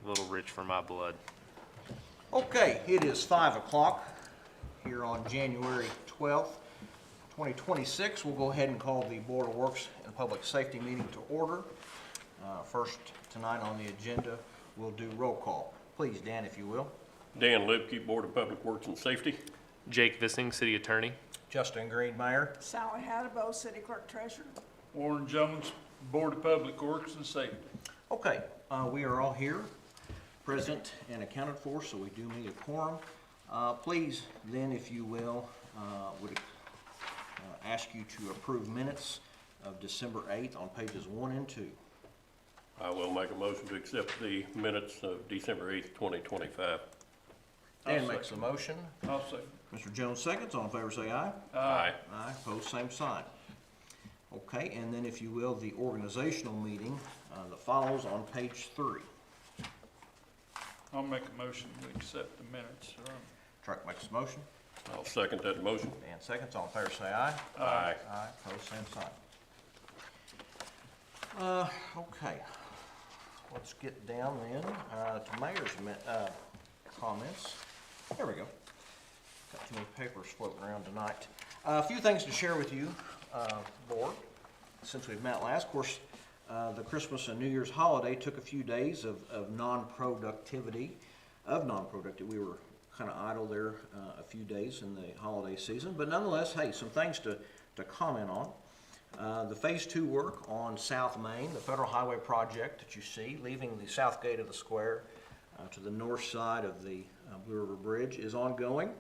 a little rich for my blood. Okay, it is 5 o'clock here on January 12th, 2026. We'll go ahead and call the Board of Works and Public Safety meeting to order. First tonight on the agenda, we'll do roll call. Please, Dan, if you will. Dan Lipke, Board of Public Works and Safety. Jake Vissing, City Attorney. Justin Green, Mayor. Sally Hadabo, City Clerk Treasurer. Warren Jones, Board of Public Works and Safety. Okay, we are all here, present and accounted for, so we do meet a quorum. Please, then, if you will, would ask you to approve minutes of December 8th on pages 1 and 2. I will make a motion to accept the minutes of December 8th, 2025. Dan makes a motion. I'll second. Mr. Jones seconds. All in favor say aye. Aye. Aye, opposed, same sign. Okay, and then if you will, the organizational meeting that follows on page 3. I'll make a motion to accept the minutes. Truck makes a motion. I'll second that motion. Dan seconds. All in favor say aye. Aye. Aye, opposed, same sign. Okay, let's get down then to Mayor's comments. There we go. Got too many papers floating around tonight. A few things to share with you, Board, since we've met last. Of course, the Christmas and New Year's holiday took a few days of non-productivity. We were kind of idle there a few days in the holiday season, but nonetheless, hey, some things to comment on. The Phase 2 work on South Main, the federal highway project that you see, leaving the south gate of the square to the north side of the Blue River Bridge, is ongoing.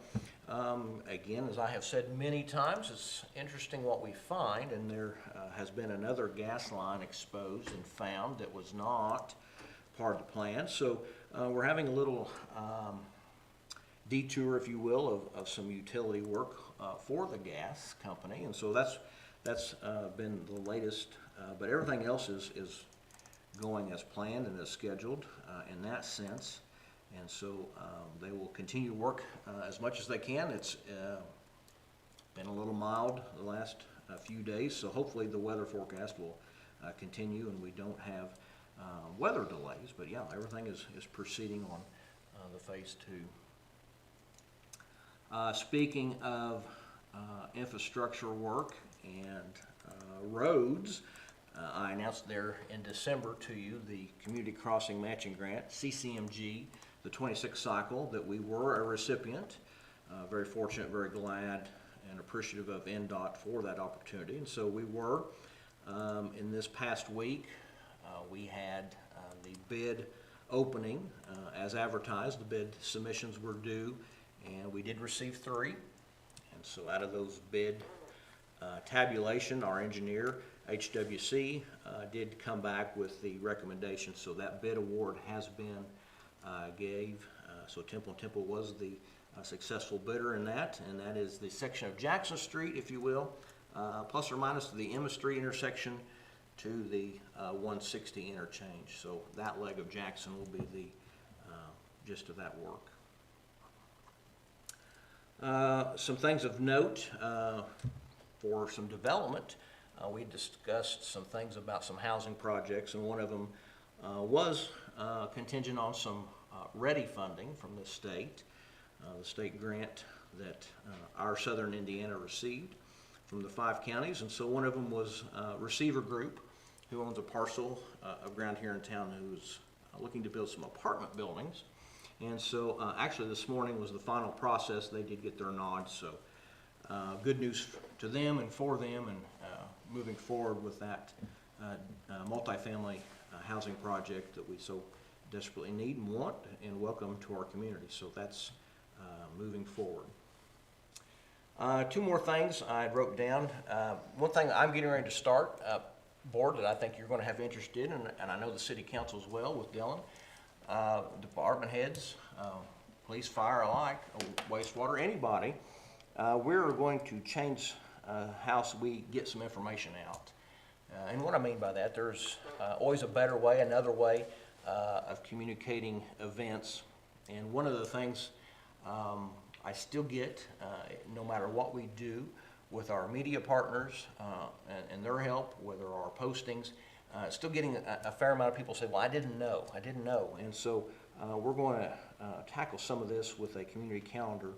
Again, as I have said many times, it's interesting what we find, and there has been another gas line exposed and found that was not part of the plan. So we're having a little detour, if you will, of some utility work for the gas company, and so that's been the latest, but everything else is going as planned and as scheduled in that sense. And so they will continue to work as much as they can. It's been a little mild the last few days, so hopefully the weather forecast will continue and we don't have weather delays. But yeah, everything is proceeding on the Phase 2. Speaking of infrastructure work and roads, I announced there in December to you the Community Crossing Matching Grant, CCMG, the 26th cycle, that we were a recipient. Very fortunate, very glad, and appreciative of NDOT for that opportunity. And so we were. In this past week, we had the bid opening as advertised. The bid submissions were due, and we did receive 3. And so out of those bid tabulation, our engineer, HWC, did come back with the recommendation. So that bid award has been gave. So Temple & Temple was the successful bidder in that, and that is the section of Jackson Street, if you will, plus or minus the Emma Street intersection to the 160 interchange. So that leg of Jackson will be the gist of that work. Some things of note for some development. We discussed some things about some housing projects, and one of them was contingent on some READY funding from the state grant that our southern Indiana received from the 5 counties. And so one of them was Receiver Group, who owns a parcel of ground here in town, who's looking to build some apartment buildings. And so actually this morning was the final process. They did get their nod, so good news to them and for them, and moving forward with that multifamily housing project that we so desperately need and want and welcome to our community. So that's moving forward. 2 more things I wrote down. One thing I'm getting ready to start, Board, that I think you're going to have interest in, and I know the City Council as well with Dylan. Department heads, police, fire alike, wastewater, anybody, we're going to change how we get some information out. And what I mean by that, there's always a better way, another way of communicating events. And one of the things I still get, no matter what we do with our media partners and their help, whether our postings, still getting a fair amount of people say, well, I didn't know. And so we're going to tackle some of this with a community calendar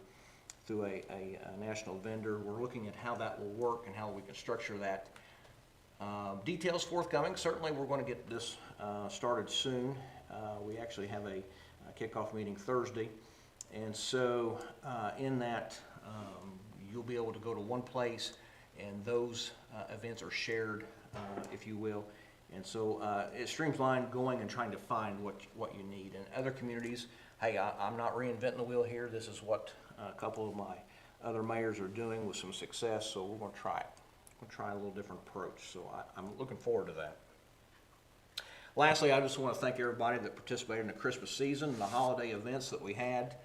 through a national vendor. We're looking at how that will work and how we can structure that. Details forthcoming. Certainly we're going to get this started soon. We actually have a kickoff meeting Thursday. And so in that, you'll be able to go to one place and those events are shared, if you will. And so it streamlines going and trying to find what you need. In other communities, hey, I'm not reinventing the wheel here. This is what a couple of my other mayors are doing with some success, so we're going to try it. We're going to try a little different approach, so I'm looking forward to that. Lastly, I just want to thank everybody that participated in the Christmas season and the holiday events that we had.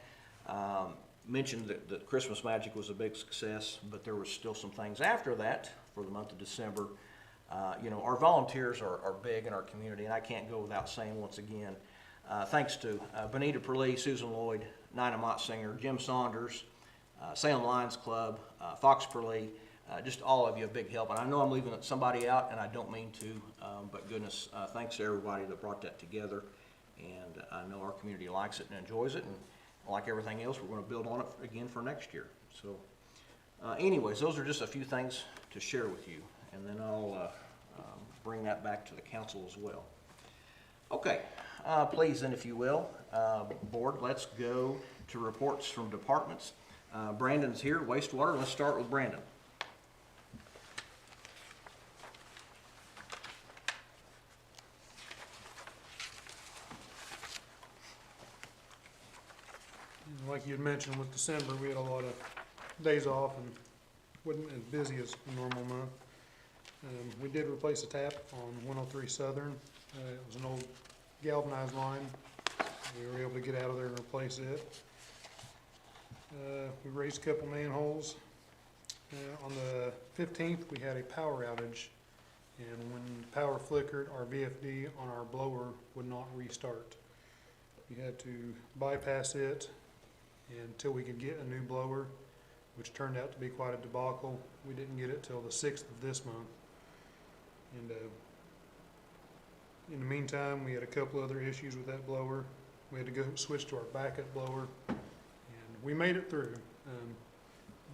Mentioned that Christmas Magic was a big success, but there was still some things after that for the month of December. You know, our volunteers are big in our community, and I can't go without saying once again, thanks to Benita Perlee, Susan Lloyd, Nina Mottsinger, Jim Saunders, Salem Lions Club, Fox Perlee, just all of you a big help. And I know I'm leaving somebody out, and I don't mean to, but goodness, thanks to everybody that brought that together. And I know our community likes it and enjoys it, and like everything else, we're going to build on it again for next year. So anyways, those are just a few things to share with you, and then I'll bring that back to the council as well. Okay, please, and if you will, board, let's go to reports from departments. Brandon's here, Wastewater. Let's start with Brandon. Like you had mentioned with December, we had a lot of days off and wasn't as busy as a normal month. We did replace a tap on 103 Southern. It was an old galvanized line. We were able to get out of there and replace it. We raised a couple manholes. On the 15th, we had a power outage, and when the power flickered, our VFD on our blower would not restart. We had to bypass it until we could get a new blower, which turned out to be quite a debacle. We didn't get it till the 6th of this month. And in the meantime, we had a couple other issues with that blower. We had to go switch to our backup blower, and we made it through.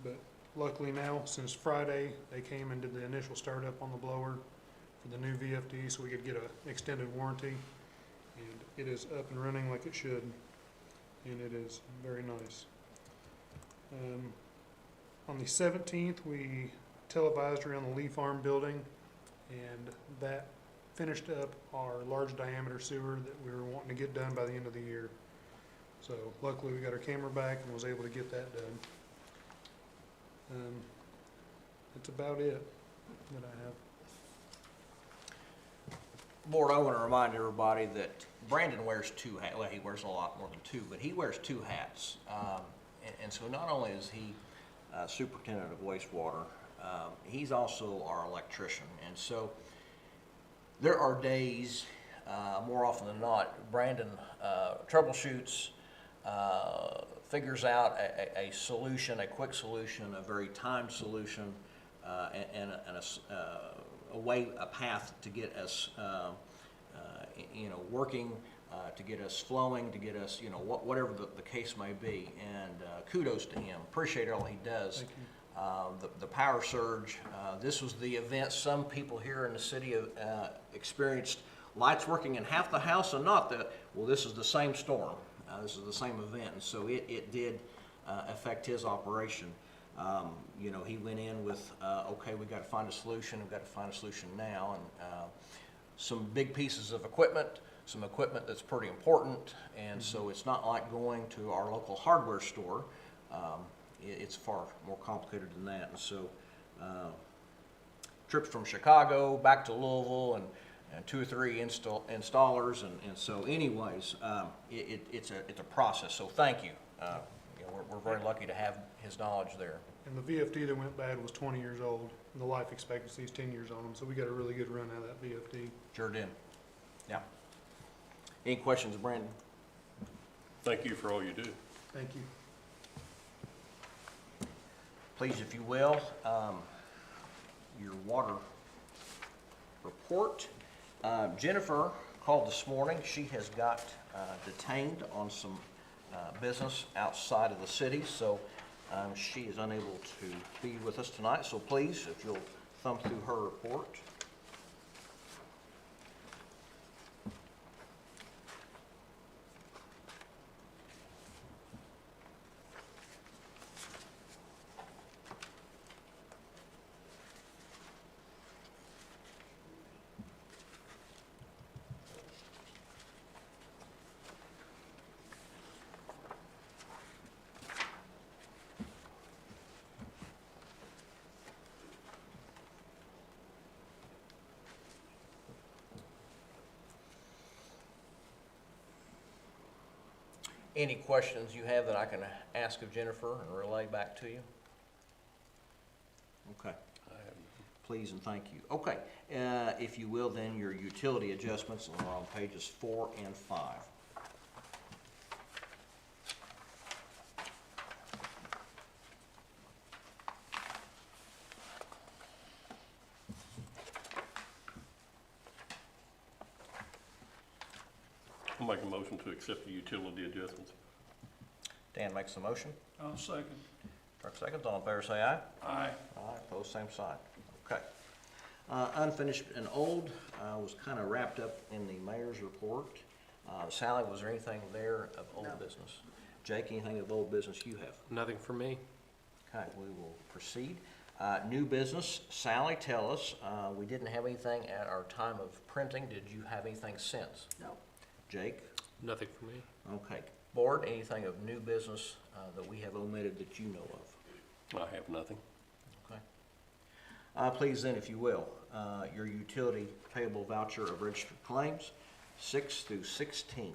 But luckily now, since Friday, they came and did the initial startup on the blower for the new VFD so we could get an extended warranty. And it is up and running like it should. And it is very nice. On the 17th, we televised around the Lee Farm building, and that finished up our large diameter sewer that we were wanting to get done by the end of the year. So luckily we got our camera back and was able to get that done. That's about it that I have. Board, I want to remind everybody that Brandon wears two hats. Well, he wears a lot more than two, but he wears two hats. And so not only is he superintendent of wastewater, he's also our electrician. And so there are days, more often than not, Brandon troubleshoots, figures out a solution, a quick solution, a very timed solution, and a path to get us, working, to get us flowing, to get us, whatever the case may be. And kudos to him. Appreciate all he does. Thank you. The power surge. This was the event some people here in the city experienced lights working in half the house and not the. Well, this is the same storm. This is the same event, and so it did affect his operation. He went in with, okay, we've got to find a solution. We've got to find a solution now, and some big pieces of equipment, some equipment that's pretty important, and so it's not like going to our local hardware store. It's far more complicated than that, and so trips from Chicago back to Louisville and 2 or 3 installers, and so anyways, it's a process. So thank you. We're very lucky to have his knowledge there. And the VFD that went bad was 20 years old, and the life expectancy is 10 years on them, so we got a really good run out of that VFD. Sure did. Yeah. Any questions, Brandon? Thank you for all you do. Thank you. Please, if you will, your water report. Jennifer called this morning. She has got detained on some business outside of the city, so she is unable to be with us tonight. So please, if you'll thumb through her report. Any questions you have that I can ask of Jennifer and relay back to you? Okay. Please and thank you. Okay, if you will, then your utility adjustments are on pages 4 and 5. I'll make a motion to accept the utility adjustments. Dan makes the motion. I'll second. Truck seconds. All in favor say aye. Aye. Aye, opposed, same sign. Okay. Unfinished and old was kind of wrapped up in the mayor's report. Sally, was there anything there of old No. business? Jake, anything of old business you have? Nothing for me. Okay, we will proceed. New business, Sally, tell us, we didn't have anything at our time of printing. Did you have anything since? No. Jake? Nothing for me. Okay. Board, anything of new business that we have omitted that you know of? I have nothing. Okay. Please then, if you will, your utility payable voucher of registered claims, 6 through 16.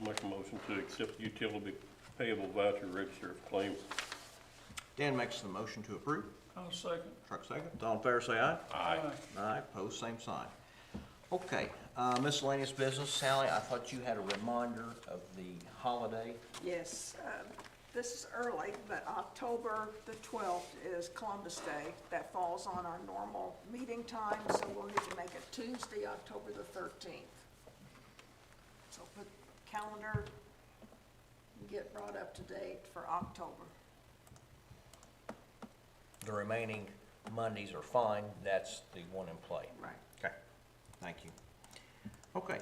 Make a motion to accept the utility payable voucher register of claims. Dan makes the motion to approve. I'll second. Truck seconds. All in favor say aye. Aye. Aye, opposed, same sign. Okay, miscellaneous business. Sally, I thought you had a reminder of the holiday. Yes, this is early, but October the 12th is Columbus Day. That falls on our normal meeting time, so we'll need to make it Tuesday, October the 13th. So put calendar and get brought up to date for October. The remaining Mondays are fine. That's the one in play. Right. Okay, thank you. Okay,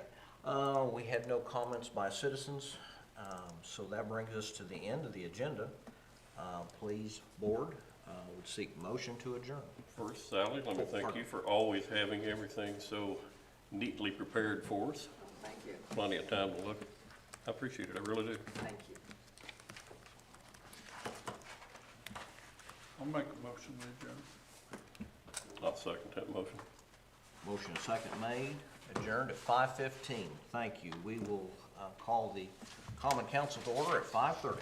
we had no comments by citizens, so that brings us to the end of the agenda. Please, board, would seek motion to adjourn. First, Sally, let me thank you for always having everything so neatly prepared for us. Thank you. Plenty of time to look. I appreciate it, I really do. Thank you. I'll make a motion to adjourn. I'll second that motion. Motion second made, adjourned at 5:15. Thank you. We will call the common council to order at 5:30.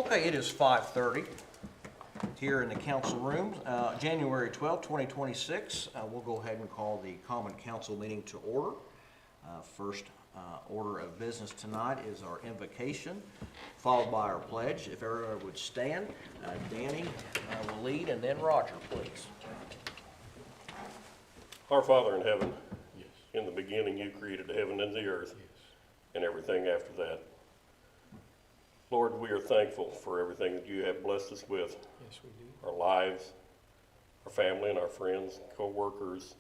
Okay, it is 5:30 here in the council room, January 12, 2026. We'll go ahead and call the common council meeting to order. First order of business tonight is our invocation, followed by our pledge. If everyone would stand, Danny will lead, and then Roger, please. Our Father in heaven, in the beginning you created the heaven and the earth, and everything after that. Lord, we are thankful for everything that you have blessed us with. Yes, we do. Our lives, our family and our friends, co-workers,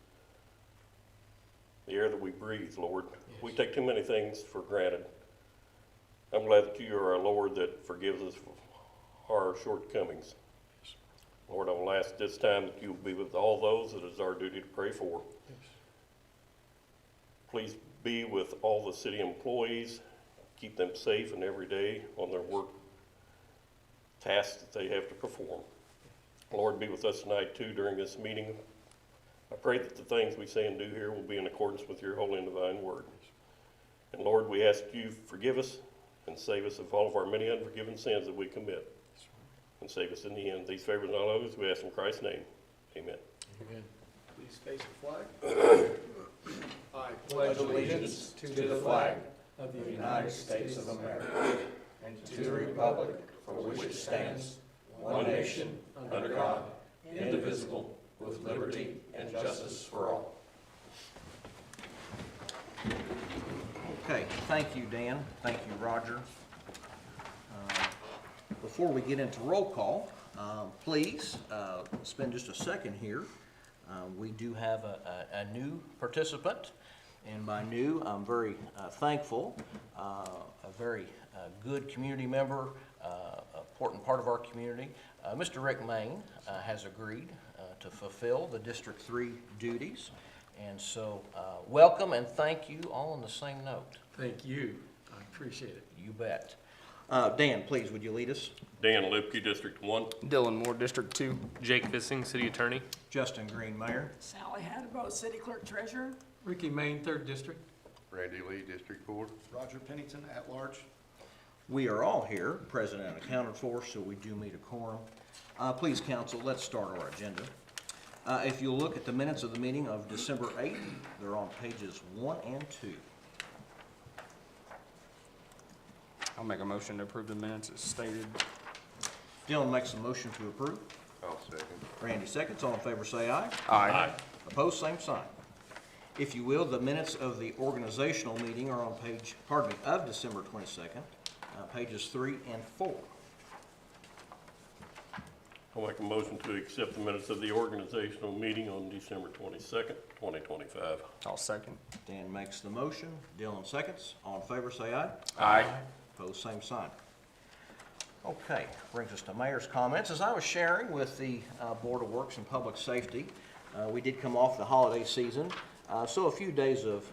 the air that we breathe, Lord. Yes. We take too many things for granted. I'm glad that you are our Lord that forgives us for our shortcomings. Yes. Lord, I will ask this time that you will be with all those that it is our duty to pray for. Yes. Please be with all the city employees. Keep them safe and every day on their work tasks that they have to perform. Lord, be with us tonight too during this meeting. I pray that the things we say and do here will be in accordance with your holy and divine word. And Lord, we ask you forgive us and save us of all of our many unforgiven sins that we commit. And save us in the end. These favors and all others we ask in Christ's name. Amen. Amen. Please face the flag. I pledge allegiance to the flag of the United States of America and to the republic for which it stands, one nation, under God, indivisible, with liberty and justice for all. Okay, thank you, Dan. Thank you, Roger. Before we get into roll call, please spend just a second here. We do have a new participant, and by new, I'm very thankful. A very good community member, important part of our community. Mr. Rick Main has agreed to fulfill the District 3 duties. And so, welcome and thank you all on the same note. Thank you. I appreciate it. You bet. Dan, please, would you lead us? Dan Lipke, District 1. Dylan Moore, District 2. Jake Vissing, City Attorney. Justin Green, Mayor. Sally Hadabo, City Clerk Treasurer. Ricky Main, 3rd District. Randy Lee, District 4. Roger Pennington, at large. We are all here, present and accounted for, so we do meet a quorum. Please, council, let's start our agenda. If you'll look at the minutes of the meeting of December 8th, they're on pages 1 and 2. I'll make a motion to approve the minutes as stated. Dylan makes a motion to approve. I'll second. Randy seconds. All in favor say aye. Aye. Opposed, same sign. If you will, the minutes of the organizational meeting are on of December 22nd, pages 3 and 4. I'll make a motion to accept the minutes of the organizational meeting on December 22nd, 2025. I'll second. Dan makes the motion. Dylan seconds. All in favor say aye. Aye. Opposed, same sign. Okay, brings us to mayor's comments. As I was sharing with the Board of Works and Public Safety, we did come off the holiday season, so a few days of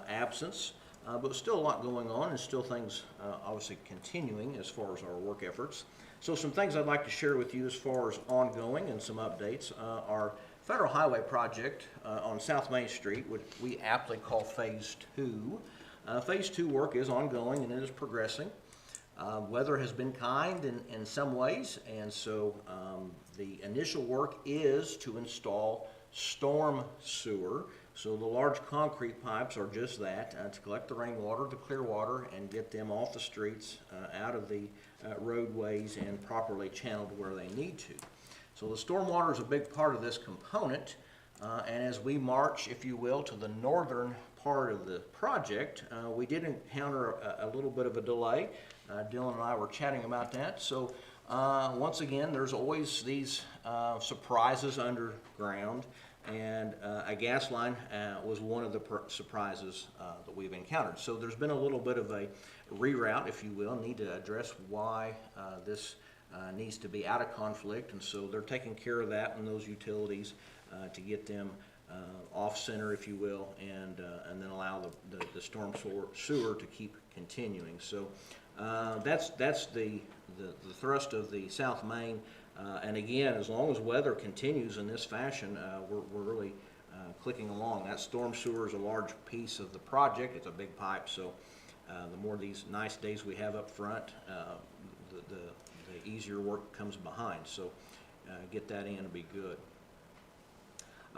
absence, but still a lot going on and still things obviously continuing as far as our work efforts. So some things I'd like to share with you as far as ongoing and some updates. Our federal highway project on South Main Street, which we aptly call Phase 2. Phase 2 work is ongoing and it is progressing. Weather has been kind in some ways, and so the initial work is to install storm sewer. So the large concrete pipes are just that, to collect the rainwater, the clear water, and get them off the streets, out of the roadways, and properly channeled where they need to. So the stormwater is a big part of this component, and as we march, if you will, to the northern part of the project, we did encounter a little bit of a delay. Dylan and I were chatting about that. So once again, there's always these surprises underground, and a gas line was one of the surprises that we've encountered. So there's been a little bit of a reroute, if you will, need to address why this needs to be out of conflict, and so they're taking care of that and those utilities to get them off center, if you will, and then allow the storm sewer to keep continuing. So that's the thrust of the South Main. And again, as long as weather continues in this fashion, we're really clicking along. That storm sewer is a large piece of the project. It's a big pipe, so the more these nice days we have up front, the the easier work comes behind. So get that in, it'll be good.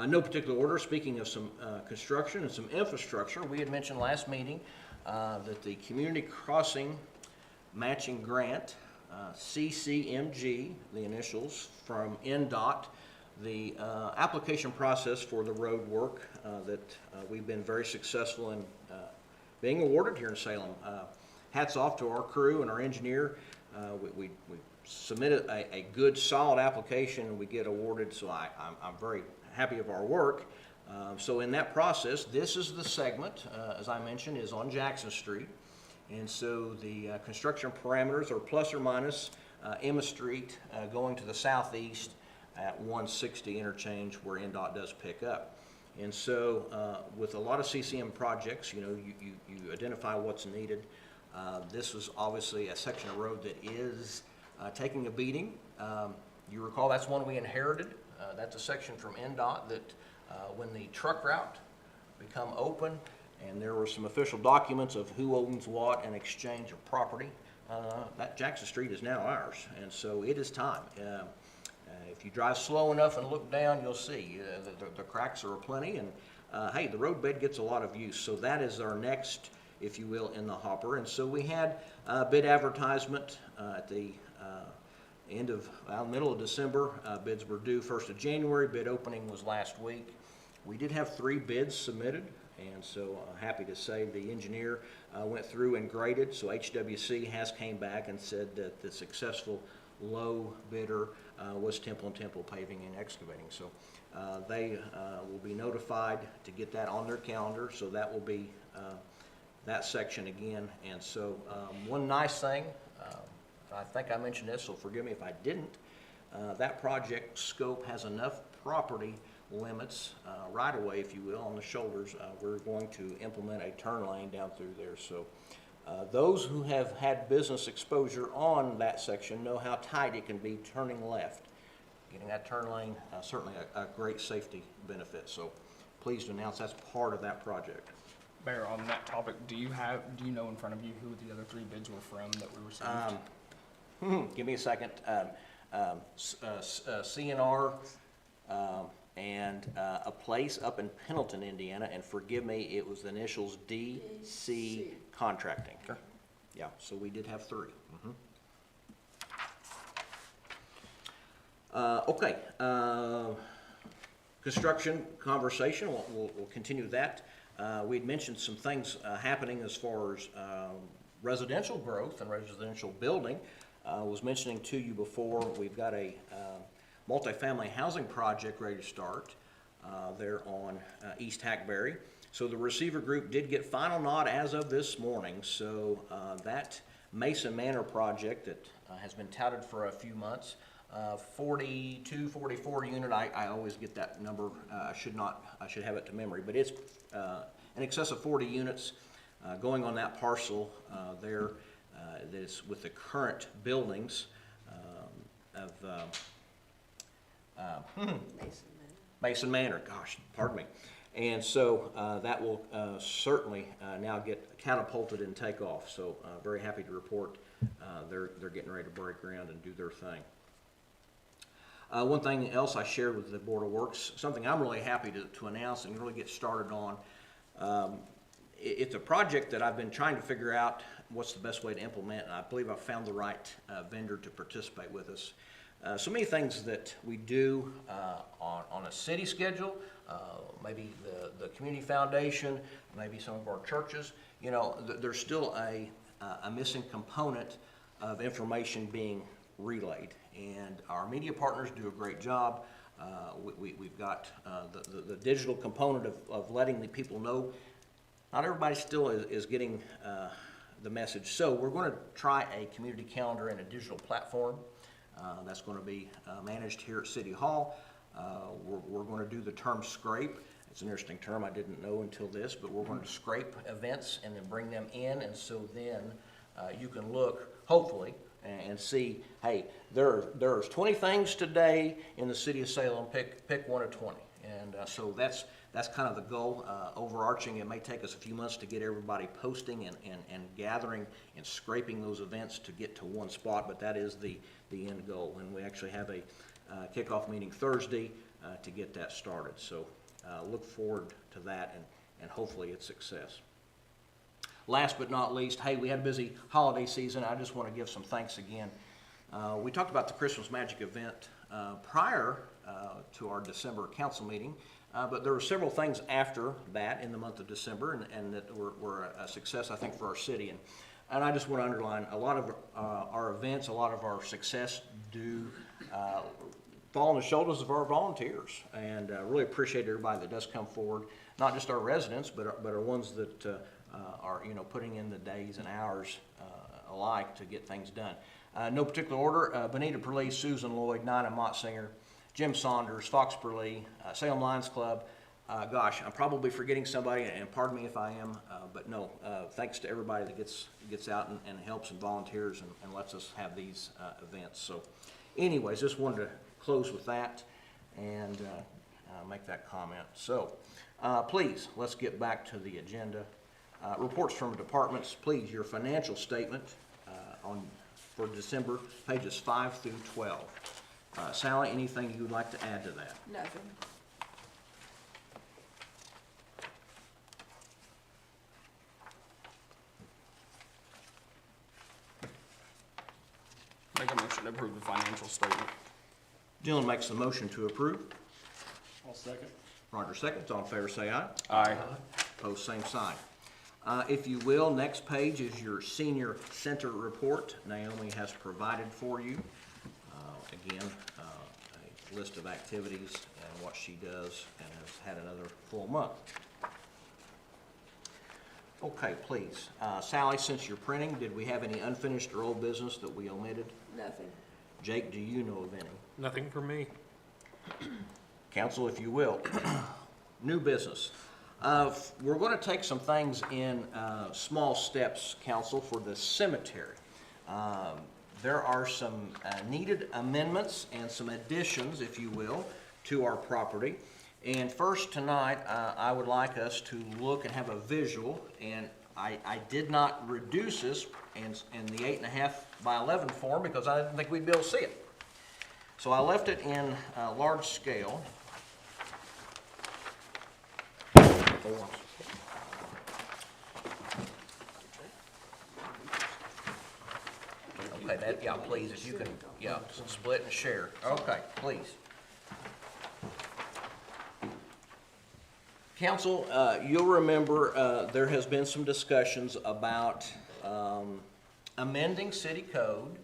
No particular order, speaking of some construction and some infrastructure, we had mentioned last meeting that the Community Crossing Matching Grant, CCMG, the initials, from NDOT, the application process for the road work that we've been very successful in being awarded here in Salem. Hats off to our crew and our engineer. We submitted a good, solid application, and we get awarded, so I'm very happy of our work. So in that process, this is the segment, as I mentioned, is on Jackson Street. And so the construction parameters are plus or minus Emma Street going to the southeast at 160 interchange where NDOT does pick up. And so with a lot of CCM projects, you identify what's needed. This was obviously a section of road that is taking a beating. You recall that's one we inherited. That's a section from NDOT that when the truck route become open and there were some official documents of who owns what and exchange of property, that Jackson Street is now ours, and so it is time. If you drive slow enough and look down, you'll see the cracks are aplenty, and hey, the roadbed gets a lot of use, so that is our next, if you will, in the hopper. And so we had bid advertisement at the middle of December. Bids were due 1st of January. Bid opening was last week. We did have 3 bids submitted, and so happy to say the engineer went through and graded. So HWC has came back and said that the successful low bidder was Temple & Temple Paving and Excavating. So they will be notified to get that on their calendar. So that will be that section again. And so one nice thing, I think I mentioned this, so forgive me if I didn't, that project scope has enough property limits, right away, if you will, on the shoulders. We're going to implement a turn lane down through there. So those who have had business exposure on that section know how tight it can be turning left. Getting that turn lane, certainly a great safety benefit. So pleased to announce that's part of that project. Mayor, on that topic, do you know in front of you who the other 3 bids were from that we received? Give me a second. CNR and a place up in Pendleton, Indiana, and forgive me, it was the initials DC Contracting. Sure. Yeah, so we did have 3. Okay, construction conversation, we'll continue that. We'd mentioned some things happening as far as residential growth and residential building. I was mentioning to you before, we've got a multifamily housing project ready to start there on East Hackberry. So the receiver group did get final nod as of this morning. So that Mason Manor project that has been touted for a few months, 42, 44 unit, I always get that number, I should have it to memory, but it's in excess of 40 units going on that parcel there that is with the current buildings of Mason Manor, gosh, pardon me. And so that will certainly now get catapulted and take off. So very happy to report they're getting ready to break ground and do their thing. One thing else I shared with the Board of Works, something I'm really happy to announce and really get started on. It's a project that I've been trying to figure out what's the best way to implement, and I believe I've found the right vendor to participate with us. So many things that we do on a city schedule, maybe the community foundation, maybe some of our churches, there's still a missing component of information being relayed. And our media partners do a great job. We've got the digital component of letting the people know. Not everybody still is getting the message. So we're going to try a community calendar and a digital platform. That's going to be managed here at City Hall. We're going to do the term scrape. It's an interesting term I didn't know until this, but we're going to scrape events and then bring them in, and so then you can look, hopefully, and see, hey, there's 20 things today in the city of Salem. Pick one of 20, and so that's that's kind of the goal. Overarching, it may take us a few months to get everybody posting and gathering and scraping those events to get to one spot, but that is the end goal. And we actually have a kickoff meeting Thursday to get that started. So look forward to that, and hopefully it's success. Last but not least, hey, we had a busy holiday season. I just want to give some thanks again. We talked about the Christmas Magic event prior to our December council meeting, but there were several things after that in the month of December, and that were a success, I think, for our city. And I just want to underline, a lot of our events, a lot of our success do fall on the shoulders of our volunteers. And I really appreciate everybody that does come forward, not just our residents, but our ones that are, putting in the days and hours alike to get things done. No particular order, Benita Perlee, Susan Lloyd, Nina Mottsinger, Jim Saunders, Fox Perlee, Salem Lions Club. Gosh, I'm probably forgetting somebody, and pardon me if I am, but no, thanks to everybody that gets out and helps and volunteers and lets us have these events. So anyways, just wanted to close with that and make that comment. So please, let's get back to the agenda. Reports from departments, please, your financial statement for December, pages 5 through 12. Sally, anything you would like to add to that? Nothing. Make a motion to approve the financial statement. Dylan makes a motion to approve. I'll second. Roger seconds. All in favor say aye. Aye. Opposed, same sign. If you will, next page is your senior center report Naomi has provided for you. Again, a list of activities and what she does, and has had another full month. Okay, please. Sally, since you're printing, did we have any unfinished or old business that we omitted? Nothing. Jake, do you know of any? Nothing for me. Council, if you will. New business. We're going to take some things in small steps, Council, for the cemetery. There are some needed amendments and some additions, if you will, to our property. And first tonight, I would like us to look and have a visual, and I did not reduce this in the 8.5 by 11 form because I didn't think we'd be able to see it. So I left it in large scale. Okay, yeah, please, if you can, split and share. Okay, please. Council, you'll remember there has been some discussions about amending city code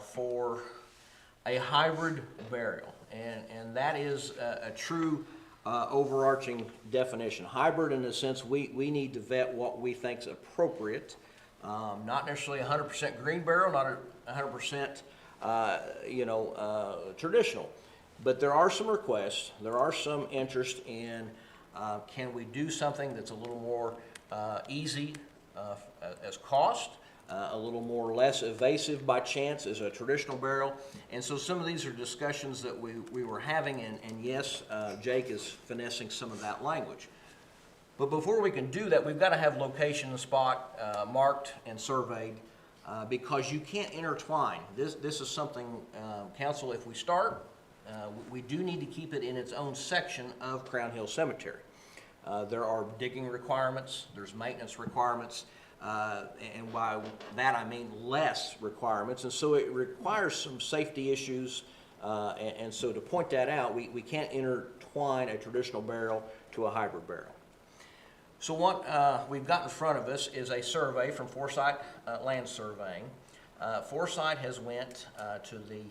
for a hybrid burial, and that is a true overarching definition. Hybrid in the sense we need to vet what we think is appropriate, not necessarily 100% green burial, not 100% traditional, but there are some requests, there are some interest in can we do something that's a little more easy as cost, a little more less evasive by chance as a traditional burial. And so some of these are discussions that we were having, and yes, Jake is finessing some of that language. But before we can do that, we've got to have location and spot marked and surveyed because you can't intertwine. This is something, Council, if we start, we do need to keep it in its own section of Crown Hill Cemetery. There are digging requirements, there's maintenance requirements, and by that I mean less requirements, and so it requires some safety issues, and so to point that out, we can't intertwine a traditional burial to a hybrid burial. So what we've got in front of us is a survey from Foresight Land Surveying. Foresight has went to the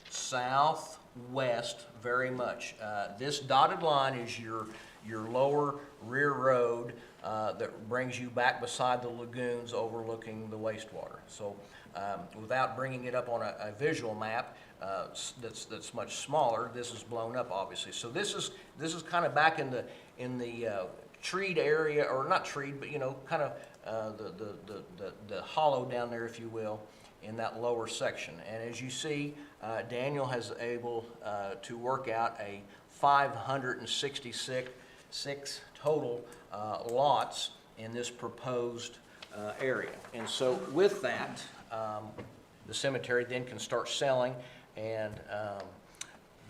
southwest very much. This dotted line is your lower rear road that brings you back beside the lagoons overlooking the wastewater. So without bringing it up on a visual map that's much smaller, this is blown up obviously. So this is kind of back in the treed area, or not treed, but kind of the hollow down there, if you will. in that lower section. And as you see, Daniel has able to work out a 566 total lots in this proposed area. And so with that, the cemetery then can start selling and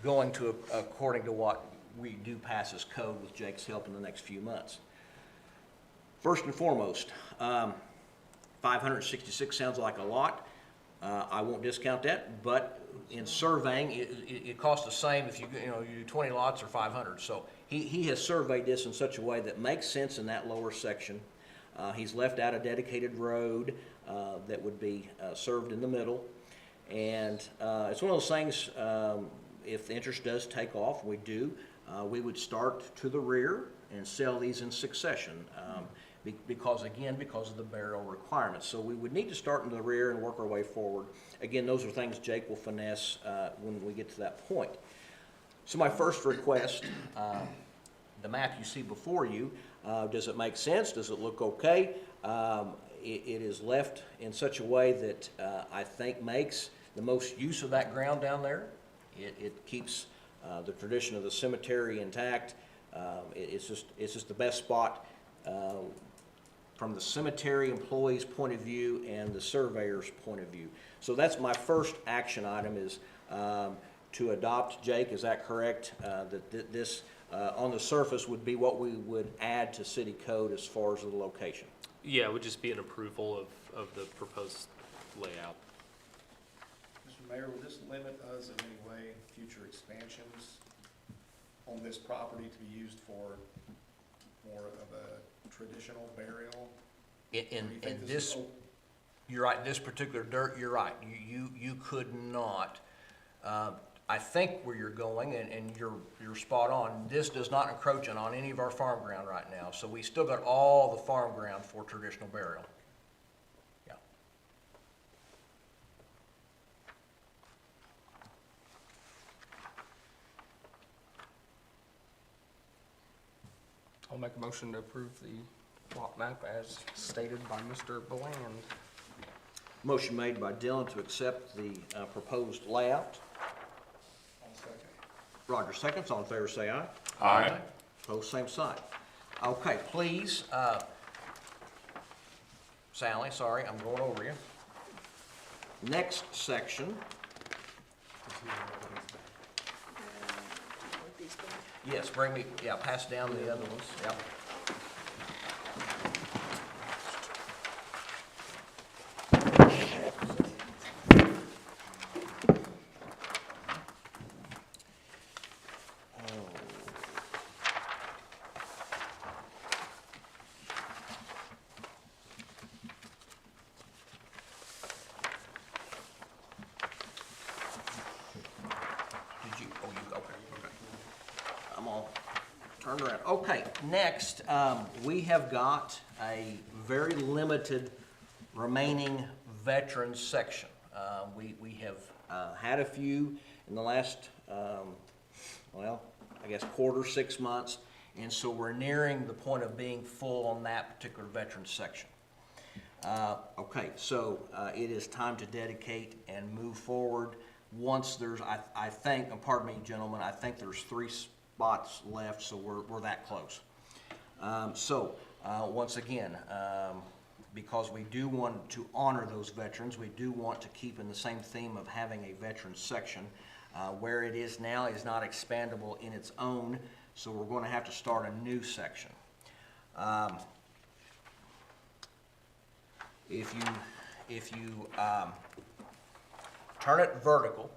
going to according to what we do pass as code with Jake's help in the next few months. First and foremost, 566 sounds like a lot. I won't discount that, but in surveying, it costs the same if you do 20 lots or 500. So he has surveyed this in such a way that makes sense in that lower section. He's left out a dedicated road that would be served in the middle. And it's one of those things, if the interest does take off, we do, we would start to the rear and sell these in succession. Because of the burial requirements. So we would need to start in the rear and work our way forward. Again, those are things Jake will finesse when we get to that point. So my first request, the map you see before you, does it make sense? Does it look okay? It is left in such a way that I think makes the most use of that ground down there. It keeps the tradition of the cemetery intact. It's just the best spot from the cemetery employee's point of view and the surveyor's point of view. So that's my first action item is to adopt. Jake, is that correct? That this on the surface would be what we would add to city code as far as the location. Yeah, it would just be an approval of the proposed layout. Mr. Mayor, would this limit us in any way, future expansions on this property to be used for more of a traditional burial? In this, you're right, this particular dirt, you're right. You could not, I think where you're going, and you're spot on, this does not encroach on any of our farm ground right now. So we still got all the farm ground for traditional burial. Yeah. I'll make a motion to approve the lot map as stated by Mr. Bland. Motion made by Dylan to accept the proposed layout. I'll second. Roger seconds. All in favor say aye. Aye. Opposed, same sign. Okay, please, Sally, sorry, I'm going over you. Next section. Yes, bring me, yeah, pass down the other ones, yep. I'm all turned around. Okay, next, we have got a very limited remaining veterans section. We have had a few in the last, well, I guess quarter, 6 months, and so we're nearing the point of being full on that particular veterans section. Okay, so it is time to dedicate and move forward. Once there's, I think, and pardon me, gentlemen, I think there's 3 spots left, so we're that close. Once again, because we do want to honor those veterans, we do want to keep in the same theme of having a veterans section. Where it is now is not expandable in its own, so we're going to have to start a new section. If you turn it vertical,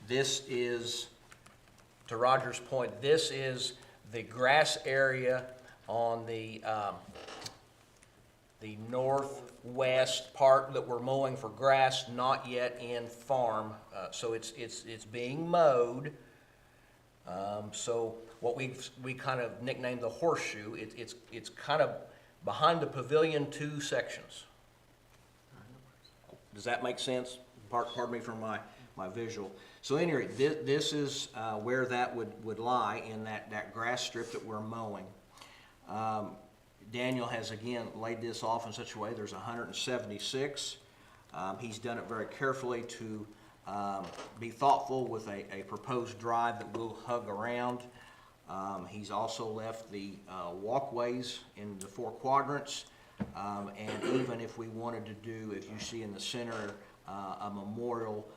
this is, to Roger's point, this is the grass area on the northwest part that we're mowing for grass, not yet in farm. So it's being mowed. So what we kind of nicknamed the horseshoe. It's kind of behind the pavilion 2 sections. Does that make sense? Pardon me for my visual. So anyway, this is where that would lie in that grass strip that we're mowing. Daniel has again laid this off in such a way, there's 176. He's done it very carefully to be thoughtful with a proposed drive that will hug around. He's also left the walkways in the 4 quadrants. And even if we wanted to do, if you see in the center, a memorial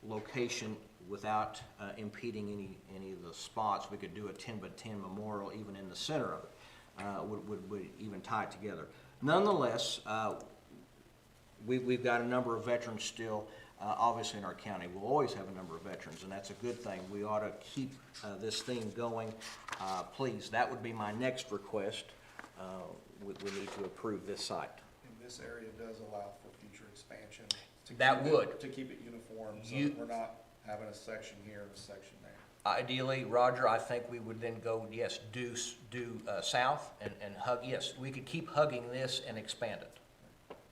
location without impeding any of the spots, we could do a 10 by 10 memorial even in the center of it. Would even tie it together. Nonetheless, we've got a number of veterans still, obviously in our county. We'll always have a number of veterans, and that's a good thing. We ought to keep this theme going. Please, that would be my next request. We need to approve this site. And this area does allow for future expansion. To keep it uniform, so that we're not having a section here and a section there. Ideally, Roger, I think we would then go, yes, due south and hug, yes, we could keep hugging this and expand it.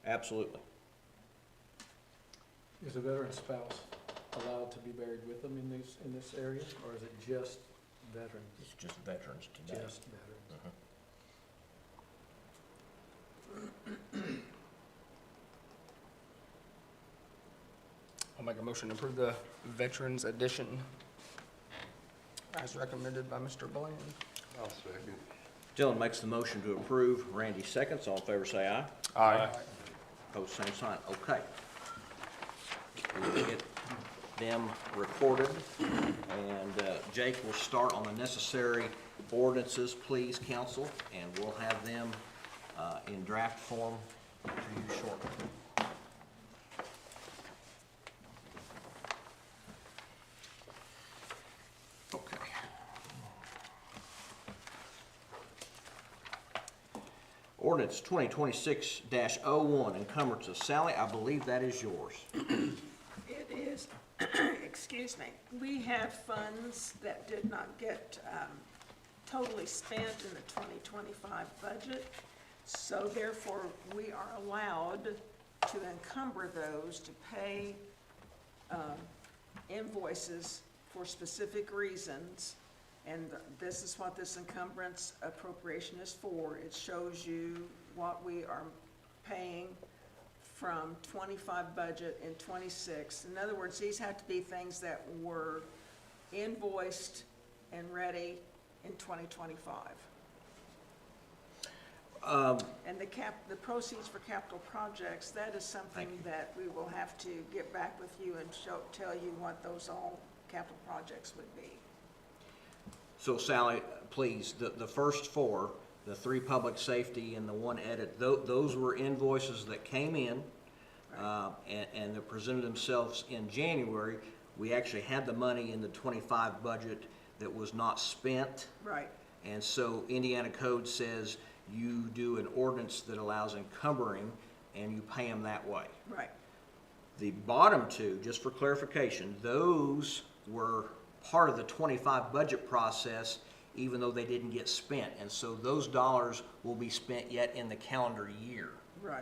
Absolutely. Is a veteran spouse allowed to be buried with them in this area, or is it just veterans? It's just veterans today. Just veterans. I'll make a motion to approve the Veterans Edition as recommended by Mr. Bland. I'll second. Dylan makes the motion to approve. Randy seconds. All in favor say aye. Aye. Opposed, same sign. Okay. We'll get them recorded, and Jake will start on the necessary ordinances, please, council, and we'll have them in draft form to you shortly. Okay. Ordinance 2026-01, encumbrances. Sally, I believe that is yours. It is, excuse me, we have funds that did not get totally spent in the 2025 budget, so therefore we are allowed to encumber those to pay invoices for specific reasons. And this is what this encumbrance appropriation is for. It shows you what we are paying from 25 budget in 26. In other words, these have to be things that were invoiced and ready in 2025. And the proceeds for capital projects, that is something that we will have to get back with you and tell you what those all capital projects would be. So Sally, please, the first 4, the 3 public safety and the 1 edit, those were invoices that came in and that presented themselves in January. We actually had the money in the 25 budget that was not spent. Right. And so Indiana code says you do an ordinance that allows encumbering and you pay them that way. Right. The bottom 2, just for clarification, those were part of the 25 budget process, even though they didn't get spent. And so those dollars will be spent yet in the calendar year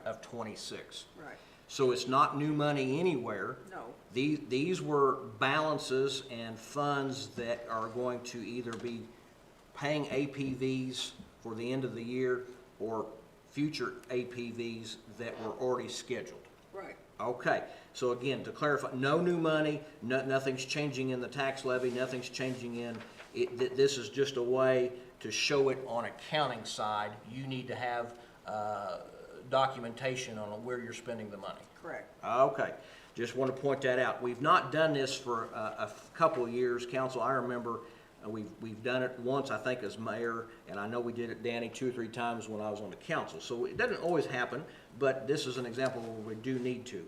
of 26. Right. So it's not new money anywhere. No. These were balances and funds that are going to either be paying APVs for the end of the year or future APVs that were already scheduled. Right. Okay, so again, to clarify, no new money, nothing's changing in the tax levy, nothing's changing in, this is just a way to show it on accounting side. You need to have documentation on where you're spending the money. Correct. Okay, just want to point that out. We've not done this for a couple of years, council. I remember we've done it once, I think, as mayor, and I know we did it, Danny, 2 or 3 times when I was on the council. So it doesn't always happen, but this is an example where we do need to.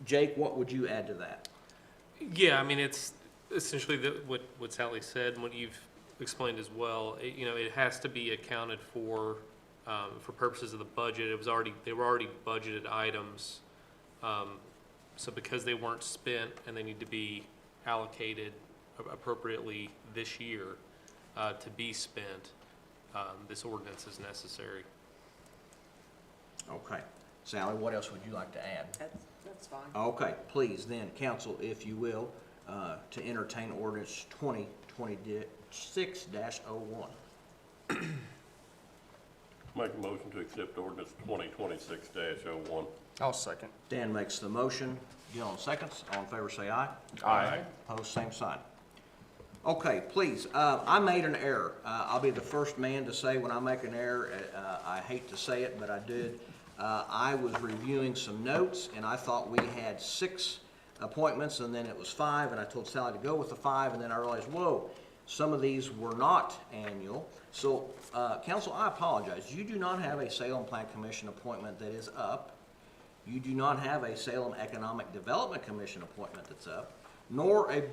Jake, what would you add to that? Yeah, I mean, it's essentially what Sally said, and what you've explained as well. It has to be accounted for purposes of the budget. They were already budgeted items, so because they weren't spent and they need to be allocated appropriately this year to be spent, this ordinance is necessary. Okay. Sally, what else would you like to add? That's fine. Okay, please then, council, if you will, to entertain ordinance 2026-01. Make a motion to accept ordinance 2026-01. I'll second. Dan makes the motion, Gillon seconds. All in favor say aye. Aye. Opposed, same sign. Okay, please, I made an error. I'll be the first man to say when I make an error, I hate to say it, but I did. I was reviewing some notes, and I thought we had 6 appointments, and then it was 5, and I told Sally to go with the 5, and then I realized, whoa, some of these were not annual. So, council, I apologize. You do not have a Salem Plan Commission appointment that is up. You do not have a Salem Economic Development Commission appointment that's up, nor a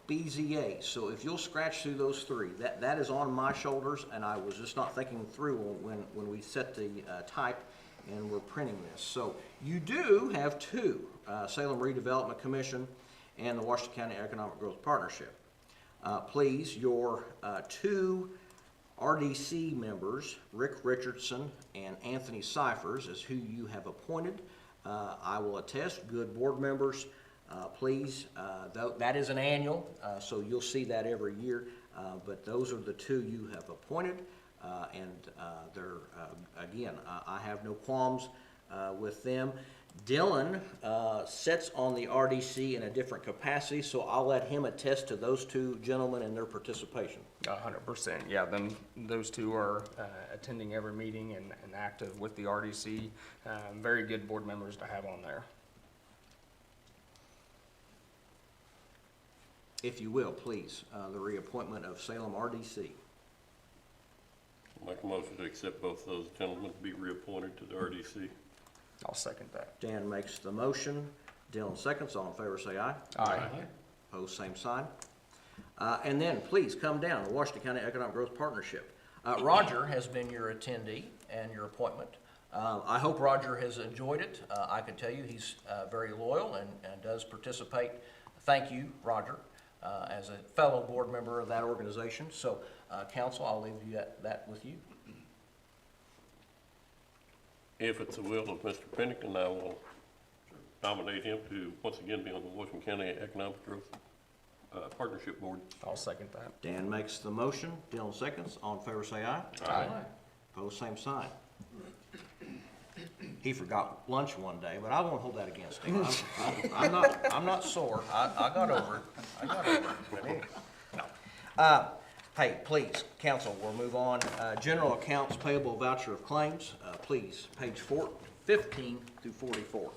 BZA. So if you'll scratch through those 3, that is on my shoulders, and I was just not thinking through when we set the type and we're printing this. So you do have 2, Salem Redevelopment Commission and the Washington County Economic Growth Partnership. Please, your 2 RDC members, Rick Richardson and Anthony Cyphers, is who you have appointed. I will attest, good board members. Please, that is an annual, so you'll see that every year, but those are the 2 you have appointed, and they're, again, I have no qualms with them. Dylan sits on the RDC in a different capacity, so I'll let him attest to those 2 gentlemen and their participation. 100%. Yeah, those 2 are attending every meeting and active with the RDC. Very good board members to have on there. If you will, please, the reappointment of Salem RDC. Make a motion to accept both those gentlemen to be reappointed to the RDC. I'll second that. Dan makes the motion, Dylan seconds. All in favor say aye. Aye. Opposed, same sign. And then, please, come down, the Washington County Economic Growth Partnership. Roger has been your attendee and your appointment. I hope Roger has enjoyed it. I can tell you he's very loyal and does participate. Thank you, Roger, as a fellow board member of that organization. So, council, I'll leave you that with you. If it's the will of Mr. Pennington, I will nominate him to once again be on the Washington County Economic Growth Partnership Board. I'll second that. Dan makes the motion, Dylan seconds. All in favor say aye. Aye. Opposed, same sign. He forgot lunch one day, but I won't hold that against him. I'm not sore. I got over it. But anyway, no. Hey, please, council, we'll move on. General accounts payable voucher of claims, please, page 15 through 44.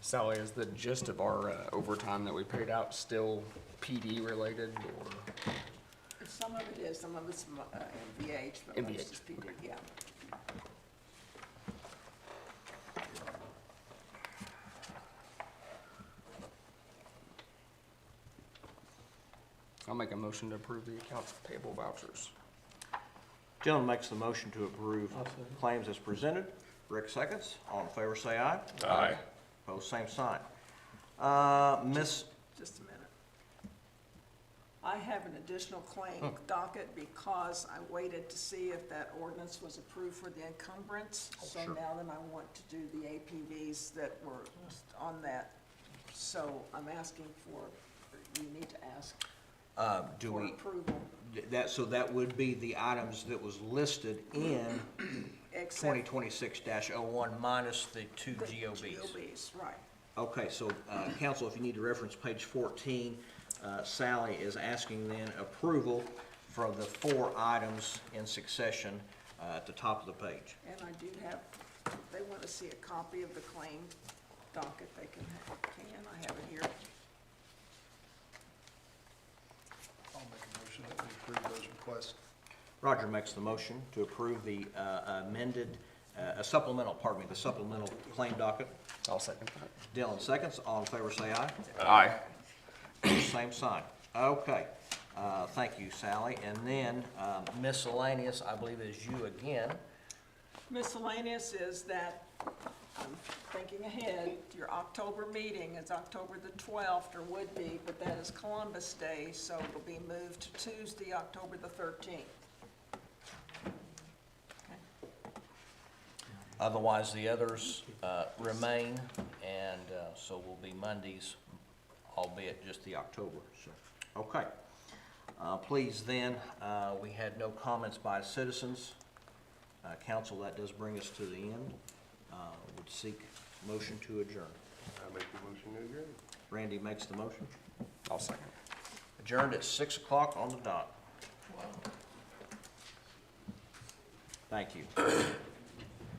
Sally, is the gist of our overtime that we paid out still PD related, or? Some of it is, some of it's MVH, but most MVH, is PD, yeah. I'll make a motion to approve the accounts payable vouchers. Gentleman makes the motion to approve claims as presented. Rick seconds. All in favor say aye. Aye. Opposed, same sign. Miss, Just a minute. I have an additional claim docket because I waited to see if that ordinance was approved for the encumbrance. So sure. now then I want to do the APVs that were on that. So I'm asking for, you need to ask do for we, approval. so that would be the items that was listed in Except 2026-01 minus the 2 the GOBs. GOBs, right. Okay, so, council, if you need to reference page 14, Sally is asking then approval for the 4 items in succession at the top of the page. And I do have, if they want to see a copy of the claim docket, they can, I have it here. I'll make a motion that we approve those requests. Roger makes the motion to approve the amended, the supplemental claim docket. I'll second that. Dylan seconds. All in favor say aye. Aye. Same sign. Okay. Thank you, Sally. And then miscellaneous, I believe, is you again. Miscellaneous is that, I'm thinking ahead, your October meeting is October the 12th, or would be, but that is Columbus Day, so it'll be moved to Tuesday, October the 13th. Otherwise, the others remain, and so will be Mondays, albeit just the October. So, okay. Please then, we had no comments by citizens. Council, that does bring us to the end. Would seek motion to adjourn. I make the motion to adjourn. Randy makes the motion. I'll second. Adjourned at 6 o'clock on the dot. Thank you.